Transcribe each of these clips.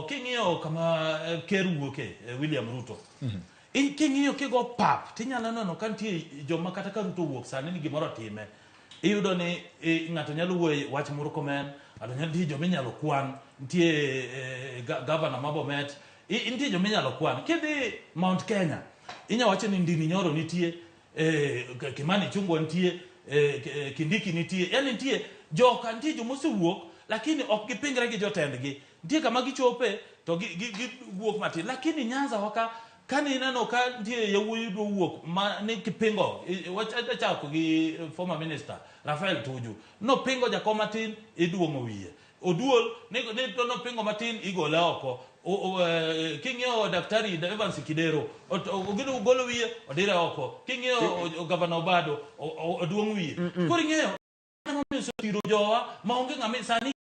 king'iyo kama ker wuoke William Ruto. King'iyo kigo pap tinyalo neno ka nitie joma kata ka Ruto wuok sani ni gimoro time. Iyudo ni ng'ato nyalo wuoyo wach moro komen, ato nyalo nitie joma inyalo kwan, nitie gavana ma Bomet, nitie joma inyalo kwan. Kidhi Mount Kenya, inya wacho ni Ndini Nyoro nitie, Kimani Ichung'wa nitie, Kindiki nitie, yani nitie joka nitie joma osewuok lakini ok gipingre gi jotendgi. Nitie kama gichope to giwuok matin, lakini Nyanza waka kani neno ka nitie yawuoyi do wuok ma ni kipingo wachako gi former minister Rafael Tuju no pingo jakom matin iduongo wiye. Oduol ni no pingo matin igole oko. King'iyo daktari Evans Kidero ogido golo wiye odire oko. King'iyo gavana Obado oduong wiye. Koro ing'eyo ng'ama tiro jowa ma onge ng'ama sani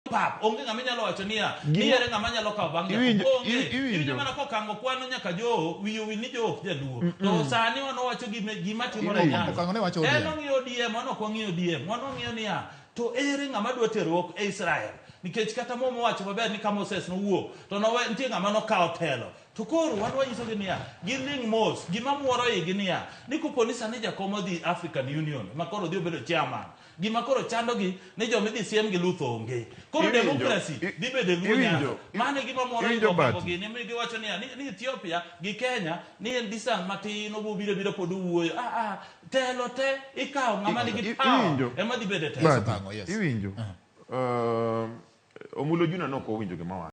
pap onge ng'ama nyalo wacho niya niere ng'ama nyalo kawo bang' iwinjo mana kokango kwano nyaka jo wiyo wil ni jo ok jaluo to sani wano wacho gima timore Nyanza en ong'iyo diem wano kwang'iyo diem wano ong'iyo niya to ere ng'ama dwa terruok e Israel nikech kata momo wacho maber ni ka Moses nowuok to nitie ng'ama nokawo telo to koro wan wanyisogi niya giling' mos gima muoro igi niya ni koponi sani jakom odhi African Union ma koro dhi obedo chairman gima koro chandogi ni joma idhi siem gi luth onge koro demokrasi dhi bedo luo Nyanza mane gima muoro igi ni giwacho niya ni Ethiopia gi Kenya ni en distance matin obiro pod owuoyo telo te ikawo ng'ama nigi power ema dhi bedo telo iwinjo Omulo Junior nokowinjo gima